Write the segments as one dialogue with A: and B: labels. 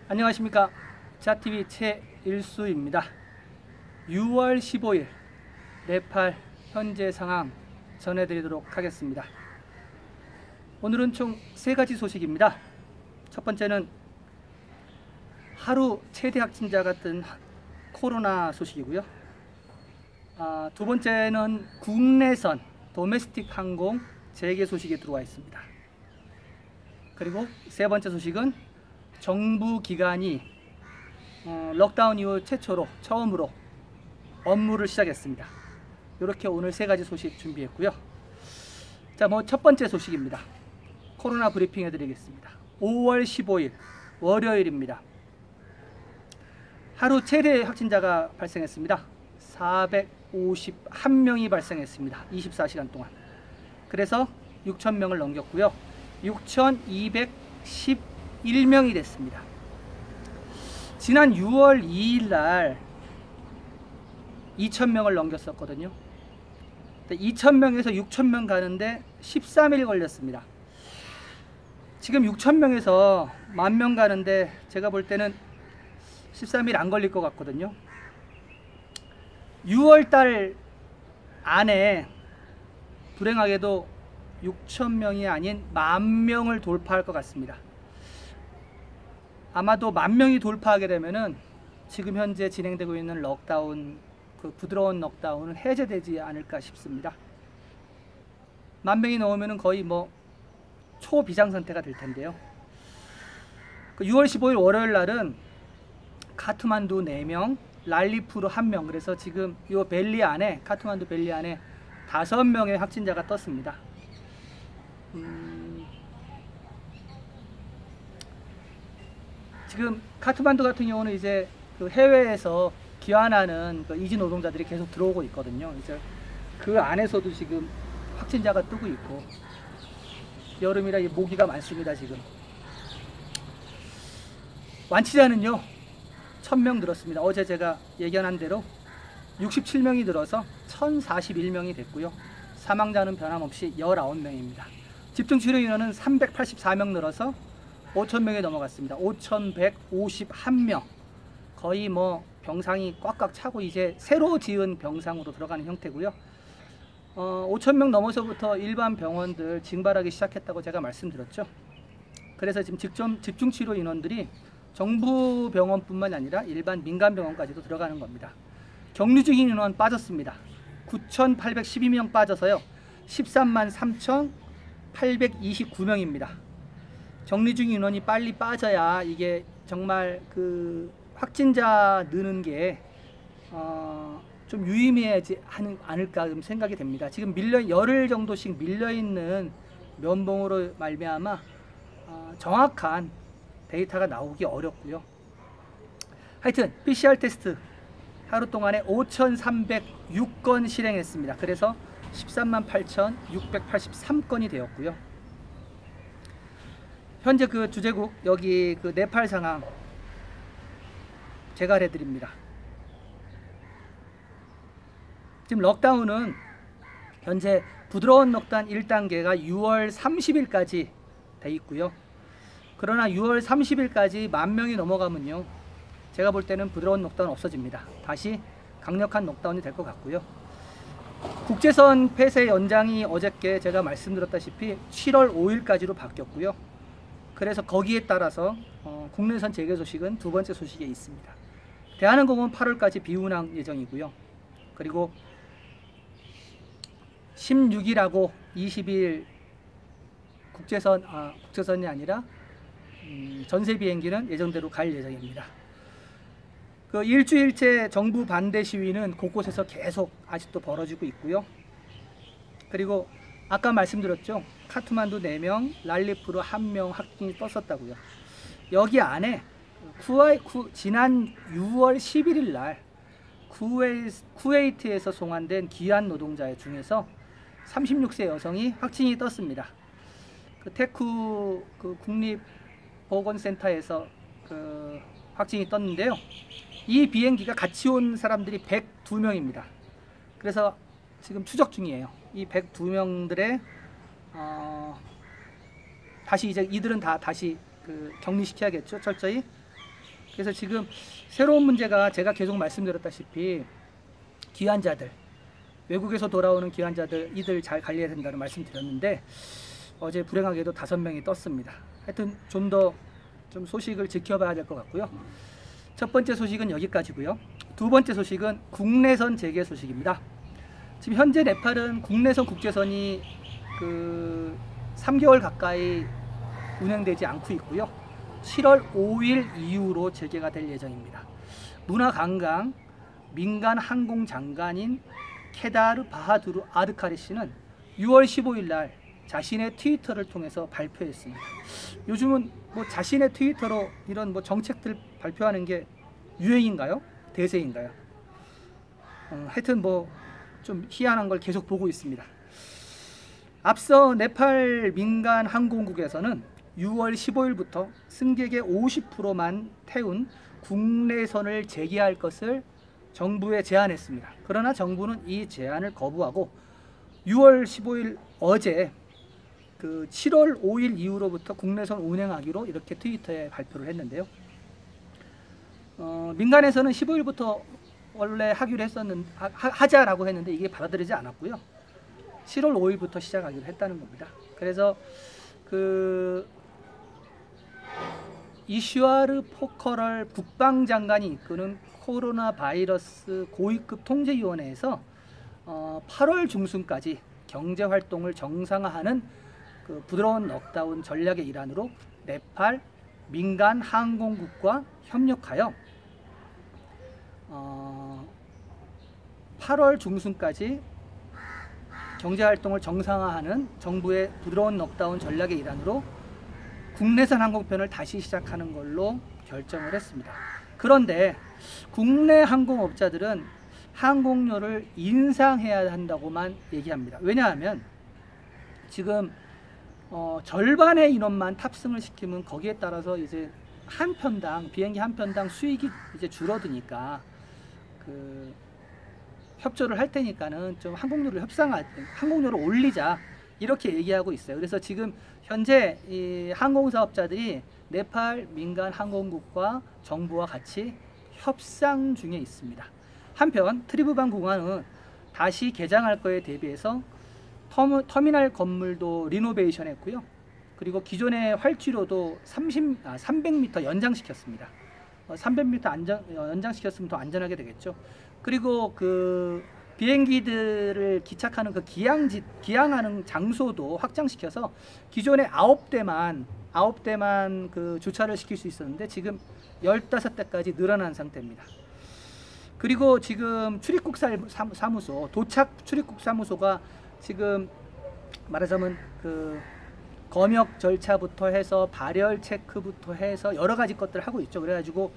A: 안녕하십니까. 자TV 최일수입니다. 6월 15일 네팔 현재 상황 전해드리도록 하겠습니다. 오늘은 총 3가지 소식입니다. 첫 번째는 하루 최대 확진자가 뜬 코로나 소식이고요. 두 번째는 국내선 도메스틱 항공 재개 소식이 들어와 있습니다. 그리고 세 번째 소식은 정부 기관이 록다운 이후 처음으로 업무를 시작했습니다. 이렇게 오늘 3가지 소식 준비했고요. 자, 첫 번째 소식입니다. 코로나 브리핑 해드리겠습니다. 5월 15일 월요일입니다. 하루 최대 확진자가 발생했습니다. 451명이 발생했습니다. 24시간 동안. 그래서 6,000명을 넘겼고요. 6,211명이 됐습니다. 지난 6월 2일 날 2,000명을 넘겼었거든요. 2,000명에서 6,000명 가는데 13일 걸렸습니다. 지금 6,000명에서 10,000명 가는데 제가 볼 때는 13일 안 걸릴 것 같거든요. 6월달 안에 불행하게도 6,000명이 아닌 10,000명을 돌파할 것 같습니다. 아마도 10,000명이 돌파하게 되면은 지금 현재 진행되고 있는 록다운, 그 부드러운 록다운은 해제되지 않을까 싶습니다. 10,000명이 넘으면은 거의 초비상 상태가 될 텐데요. 6월 15일 월요일 날은 카트만두 4명, 랄리푸르 1명, 그래서 지금 이 벨리 안에, 카트만두 벨리 안에 5명의 확진자가 떴습니다. 지금 카트만두 같은 경우는 이제 그 해외에서 귀환하는 그 이지 노동자들이 계속 들어오고 있거든요. 이제 그 안에서도 지금 확진자가 뜨고 있고, 여름이라 모기가 많습니다. 지금 완치자는요 1,000명 늘었습니다. 어제 제가 예견한 대로 67명이 늘어서 1,041명이 됐고요. 사망자는 변함없이 19명입니다. 집중치료 인원은 384명 늘어서 5,000명이 넘어갔습니다. 5,151명. 거의 병상이 꽉꽉 차고 이제 새로 지은 병상으로 들어가는 형태고요. 5,000명 넘어서부터 일반 병원들 증발하기 시작했다고 제가 말씀드렸죠. 그래서 지금 집중치료 인원들이 정부 병원뿐만 아니라 일반 민간 병원까지도 들어가는 겁니다. 격리 중인 인원 빠졌습니다. 9,812명 빠져서요 13만 3,829명입니다. 격리 중인 인원이 빨리 빠져야 이게 정말 그 확진자 느는 게 좀 유의미하지 않을까 생각이 됩니다. 지금 열흘 정도씩 밀려있는 면봉으로 말미암아 정확한 데이터가 나오기 어렵고요. 하여튼 PCR 테스트 하루 동안에 5,306건 실행했습니다. 그래서 13만 8,683건이 되었고요. 현재 그 주재국 여기 그 네팔 상황 제가 해드립니다. 지금 록다운은 현재 부드러운 록다운 1단계가 6월 30일까지 돼 있고요. 그러나 6월 30일까지 10,000명이 넘어가면요 제가 볼 때는 부드러운 록다운 없어집니다. 다시 강력한 록다운이 될 것 같고요. 국제선 폐쇄 연장이 어저께 제가 말씀드렸다시피 7월 5일까지로 바뀌었고요. 그래서 거기에 따라서 국내선 재개 소식은 두 번째 소식에 있습니다. 대한항공은 8월까지 비운항 예정이고요. 그리고 16일하고 20일 국제선이 아니라 전세 비행기는 예정대로 갈 예정입니다. 그 일주일째 정부 반대 시위는 곳곳에서 계속 아직도 벌어지고 있고요. 그리고 아까 말씀드렸죠. 카트만두 4명, 랄리푸르 1명 확진이 떴었다고요. 여기 안에 지난 6월 11일 날 쿠웨이트에서 송환된 귀환 노동자 중에서 36세 여성이 확진이 떴습니다. 그 테쿠 그 국립보건센터에서 그 확진이 떴는데요. 이 비행기가 같이 온 사람들이 102명입니다. 그래서 지금 추적 중이에요. 이 102명들의 다시 이제 이들은 다시 그 격리시켜야겠죠. 철저히. 그래서 지금 새로운 문제가 제가 계속 말씀드렸다시피 기환자들, 외국에서 돌아오는 기환자들 이들 잘 관리해야 된다는 말씀드렸는데 어제 불행하게도 5명이 떴습니다. 하여튼 좀 더 좀 소식을 지켜봐야 될 것 같고요. 첫 번째 소식은 여기까지고요. 두 번째 소식은 국내선 재개 소식입니다. 지금 현재 네팔은 국내선 국제선이 3개월 가까이 운행되지 않고 있고요. 7월 5일 이후로 재개가 될 예정입니다. 문화관광 민간 항공 장관인 케다르 바하두르 아드카리 씨는 6월 15일 날 자신의 트위터를 통해서 발표했습니다. 요즘은 뭐 자신의 트위터로 이런 뭐 정책들 발표하는 게 유행인가요? 대세인가요? 하여튼 뭐 좀 희한한 걸 계속 보고 있습니다. 앞서 네팔 민간 항공국에서는 6월 15일부터 승객의 50%만 태운 국내선을 재개할 것을 정부에 제안했습니다. 그러나 정부는 이 제안을 거부하고 6월 15일 어제 7월 5일 이후로부터 국내선 운행하기로 이렇게 트위터에 발표를 했는데요. 민간에서는 15일부터 원래 하기로 하자라고 했는데 이게 받아들이지 않았고요. 7월 5일부터 시작하기로 했다는 겁니다. 그래서 이슈아르 포커럴 국방장관이 이끄는 코로나 바이러스 고위급 통제위원회에서 8월 중순까지 경제활동을 정상화하는 부드러운 넉다운 전략의 일환으로 네팔 민간 항공국과 협력하여 8월 중순까지 경제활동을 정상화하는 정부의 부드러운 넉다운 전략의 일환으로 국내선 항공편을 다시 시작하는 걸로 결정을 했습니다. 그런데 국내 항공업자들은 항공료를 인상해야 한다고만 얘기합니다. 왜냐하면 지금 절반의 인원만 탑승을 시키면 거기에 따라서 이제 비행기 한 편당 수익이 이제 줄어드니까 협조를 할 테니까는 좀 항공료를 올리자 이렇게 얘기하고 있어요. 그래서 지금 현재 이 항공사업자들이 네팔 민간 항공국과 정부와 같이 협상 중에 있습니다. 한편 트리부반 공항은 다시 개장할 거에 대비해서 터미널 건물도 리노베이션 했고요. 그리고 기존의 활주로도 300m 연장시켰습니다. 300m 연장시켰으면 더 안전하게 되겠죠. 그리고 비행기들을 기착하는 기항하는 장소도 확장시켜서 기존에 9대만 주차를 시킬 수 있었는데 지금 15대까지 늘어난 상태입니다. 그리고 지금 출입국 사무소, 도착 출입국 사무소가 지금 말하자면 검역 절차부터 해서 발열 체크부터 해서 여러 가지 것들을 하고 있죠. 그래가지고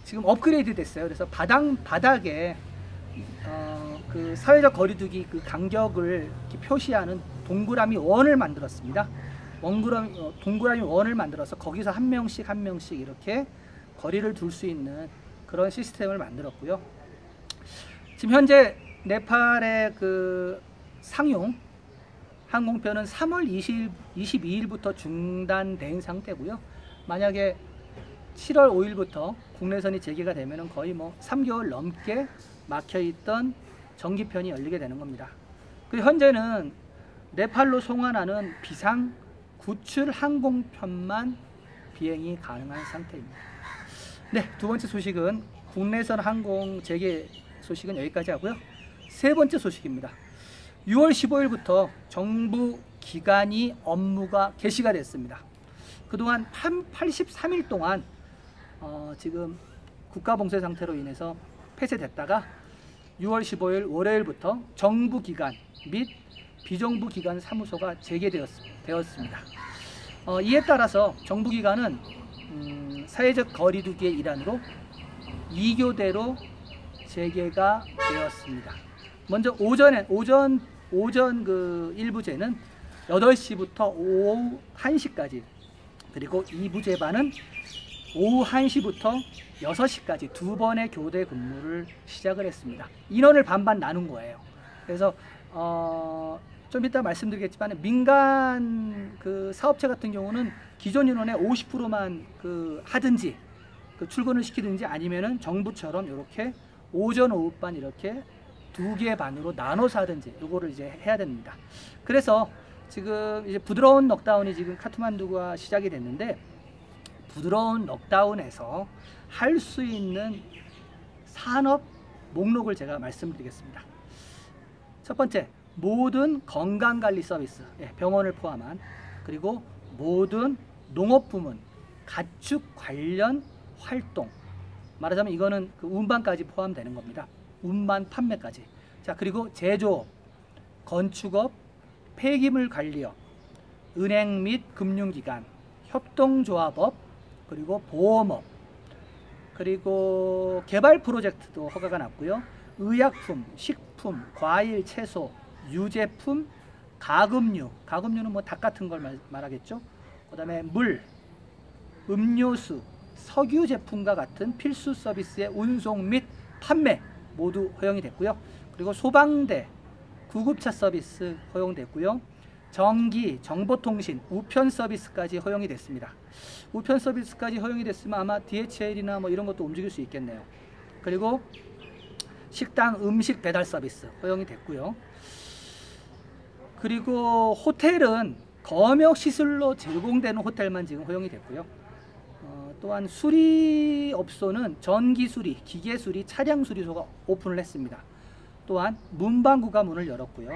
A: 지금 업그레이드 됐어요. 그래서 바닥에 사회적 거리두기 간격을 표시하는 동그라미 원을 만들었습니다. 동그라미 원을 만들어서 거기서 한 명씩 이렇게 거리를 둘 수 있는 그런 시스템을 만들었고요. 지금 현재 네팔의 상용 항공편은 3월 22일부터 중단된 상태고요. 만약에 7월 5일부터 국내선이 재개가 되면 거의 3개월 넘게 막혀있던 정기편이 열리게 되는 겁니다. 그리고 현재는 네팔로 송환하는 비상 구출 항공편만 비행이 가능한 상태입니다. 네, 두 번째 소식은 국내선 항공 재개 소식은 여기까지 하고요. 세 번째 소식입니다. 6월 15일부터 정부 기관이 업무가 개시가 됐습니다. 그동안 83일 동안 지금 국가봉쇄 상태로 인해서 폐쇄됐다가 6월 15일 월요일부터 정부 기관 및 비정부 기관 사무소가 재개되었습니다. 이에 따라서 정부 기관은 사회적 거리두기의 일환으로 2교대로 재개가 되었습니다. 먼저 오전 일부제는 8시부터 오후 1시까지, 그리고 2부제반은 오후 1시부터 6시까지 두 번의 교대 근무를 시작을 했습니다. 인원을 반반 나눈 거예요. 그래서 좀 이따 말씀드리겠지만 민간 사업체 같은 경우는 기존 인원의 50%만 하든지 그 출근을 시키든지 아니면은 정부처럼 이렇게 오전 오후반 이렇게 2개 반으로 나눠서 하든지 요거를 이제 해야 됩니다. 그래서 지금 이제 부드러운 넉다운이 지금 카트만두가 시작이 됐는데, 부드러운 넉다운에서 할 수 있는 산업 목록을 제가 말씀드리겠습니다. 첫 번째, 모든 건강관리 서비스, 병원을 포함한, 그리고 모든 농업부문, 가축 관련 활동, 말하자면 이거는 그 운반까지 포함되는 겁니다. 운반 판매까지. 자, 그리고 제조업, 건축업, 폐기물 관리업, 은행 및 금융기관, 협동조합업, 그리고 보험업, 그리고 개발 프로젝트도 허가가 났고요. 의약품, 식품, 과일, 채소, 유제품, 가금류, 가금류는 뭐 닭 같은 걸 말하겠죠. 그 다음에 물, 음료수, 석유 제품과 같은 필수 서비스의 운송 및 판매 모두 허용이 됐고요. 그리고 소방대, 구급차 서비스 허용됐고요. 전기, 정보통신, 우편 서비스까지 허용이 됐습니다. 우편 서비스까지 허용이 됐으면 아마 DHL이나 뭐 이런 것도 움직일 수 있겠네요. 그리고 식당 음식 배달 서비스 허용이 됐고요. 그리고 호텔은 검역 시술로 제공되는 호텔만 지금 허용이 됐고요. 또한 수리업소는 전기수리, 기계수리, 차량수리소가 오픈을 했습니다. 또한 문방구가 문을 열었고요.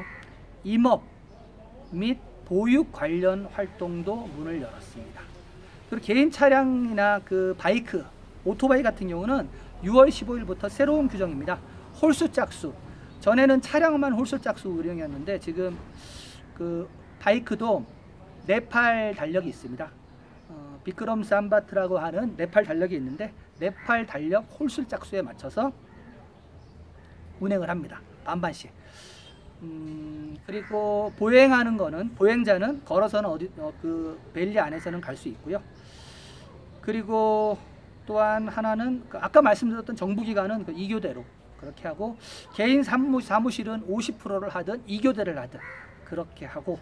A: 임업 및 보육 관련 활동도 문을 열었습니다. 그리고 개인 차량이나 그 바이크, 오토바이 같은 경우는 6월 15일부터 새로운 규정입니다. 홀수 짝수. 전에는 차량만 홀수 짝수 운영이었는데 지금 그 바이크도 네팔 달력이 있습니다. 비크럼 삼바트라고 하는 네팔 달력이 있는데 네팔 달력 홀수 짝수에 맞춰서 운행을 합니다. 반반씩. 그리고 보행하는 거는, 보행자는 걸어서는 그 벨리 안에서는 갈 수 있고요. 그리고 또한 하나는 아까 말씀드렸던 정부기관은 그 2교대로 그렇게 하고, 개인 사무실은 50%를 하든 2교대를 하든 그렇게 하고,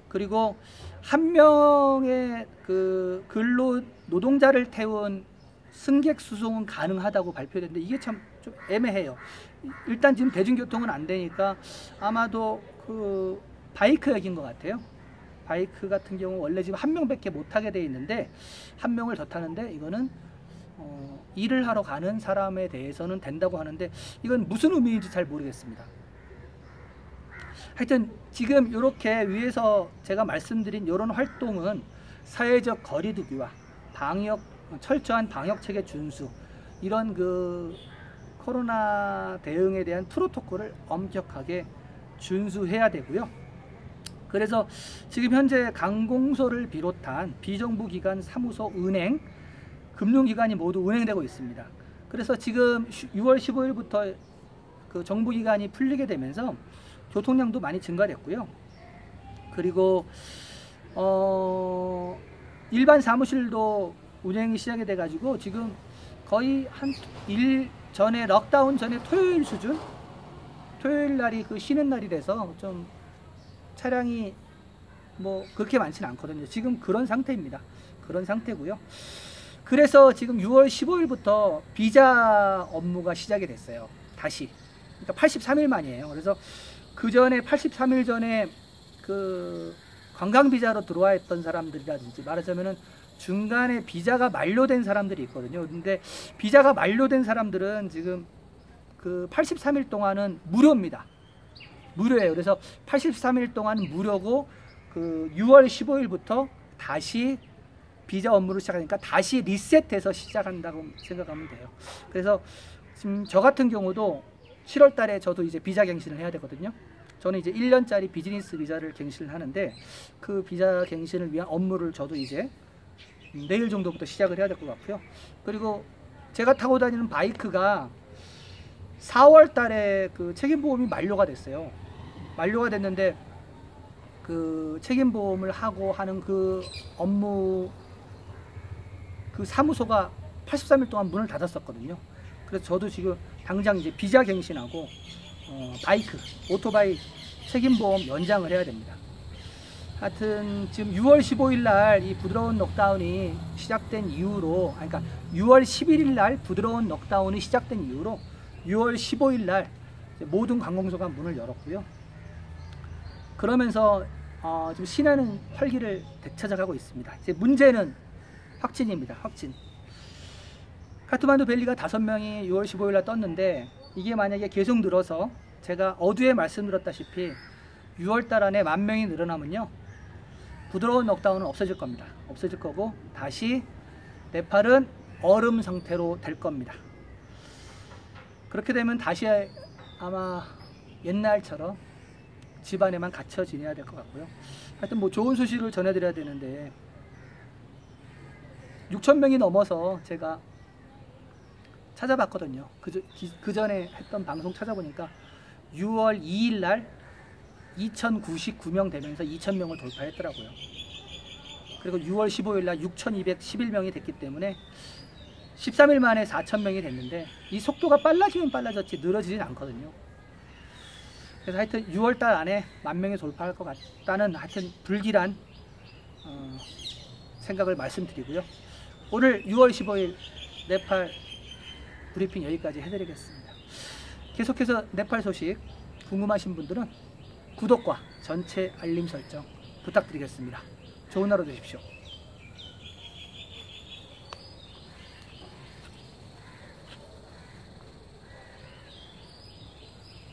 A: 그리고 한 명의 그 근로 노동자를 태운 승객 수송은 가능하다고 발표됐는데 이게 참 좀 애매해요. 일단 지금 대중교통은 안 되니까 아마도 그 바이크역인 것 같아요. 바이크 같은 경우 원래 지금 한 명밖에 못 타게 돼 있는데 한 명을 더 타는데, 이거는 일을 하러 가는 사람에 대해서는 된다고 하는데 이건 무슨 의미인지 잘 모르겠습니다. 하여튼 지금 이렇게 위에서 제가 말씀드린 이런 활동은 사회적 거리두기와 철저한 방역체계 준수, 이런 그 코로나 대응에 대한 프로토콜을 엄격하게 준수해야 되고요. 그래서 지금 현재 관공서를 비롯한 비정부기관, 사무소, 은행, 금융기관이 모두 운행되고 있습니다. 그래서 지금 6월 15일부터 그 정부기관이 풀리게 되면서 교통량도 많이 증가됐고요. 그리고 일반 사무실도 운행이 시작이 돼가지고 지금 거의 한 전에 럭다운 전에 토요일 수준, 토요일 날이 그 쉬는 날이 돼서 좀 차량이 뭐 그렇게 많지는 않거든요. 지금 그런 상태입니다. 그런 상태고요. 그래서 지금 6월 15일부터 비자 업무가 시작이 됐어요. 다시. 그러니까 83일 만이에요. 그래서 그 전에 83일 전에 그 관광 비자로 들어와 있던 사람들이라든지, 말하자면은 중간에 비자가 만료된 사람들이 있거든요. 근데 비자가 만료된 사람들은 지금 그 83일 동안은 무료입니다. 무료예요. 그래서 83일 동안 무료고, 그 6월 15일부터 다시 비자 업무를 시작하니까 다시 리셋해서 시작한다고 생각하면 돼요. 그래서 지금 저 같은 경우도 7월 달에 저도 이제 비자 갱신을 해야 되거든요. 저는 이제 1년짜리 비즈니스 비자를 갱신을 하는데, 그 비자 갱신을 위한 업무를 저도 이제 내일 정도부터 시작을 해야 될 것 같고요. 그리고 제가 타고 다니는 바이크가 4월 달에 그 책임보험이 만료가 됐어요. 만료가 됐는데 그 책임보험을 하고 하는 그 업무, 그 사무소가 83일 동안 문을 닫았었거든요. 그래서 저도 지금 당장 이제 비자 갱신하고 바이크, 오토바이 책임보험 연장을 해야 됩니다. 하여튼 지금 6월 15일 날 이 부드러운 넉다운이 시작된 이후로, 그러니까 6월 11일 날 부드러운 넉다운이 시작된 이후로 6월 15일 날 모든 관공서가 문을 열었고요. 그러면서 지금 시내는 활기를 되찾아가고 있습니다. 이제 문제는 확진입니다. 확진. 카트만두 밸리가 5명이 6월 15일 날 떴는데, 이게 만약에 계속 늘어서 제가 어두에 말씀드렸다시피 6월 달 안에 10,000명이 늘어나면요, 부드러운 넉다운은 없어질 겁니다. 없어질 거고 다시 네팔은 얼음 상태로 될 겁니다. 그렇게 되면 다시 아마 옛날처럼 집 안에만 갇혀 지내야 될 것 같고요. 하여튼 뭐 좋은 소식을 전해드려야 되는데, 6,000명이 넘어서 제가 찾아봤거든요. 그 전에 했던 방송 찾아보니까 6월 2일 날 2,099명 되면서 2,000명을 돌파했더라고요. 그리고 6월 15일 날 6,211명이 됐기 때문에 13일 만에 4,000명이 됐는데, 이 속도가 빨라지면 빨라졌지 늘어지진 않거든요. 그래서 하여튼 6월 달 안에 10,000명이 돌파할 것 같다는 하여튼 불길한 생각을 말씀드리고요. 오늘 6월 15일 네팔 브리핑 여기까지 해드리겠습니다. 계속해서 네팔 소식 궁금하신 분들은 구독과 전체 알림 설정 부탁드리겠습니다. 좋은 하루 되십시오.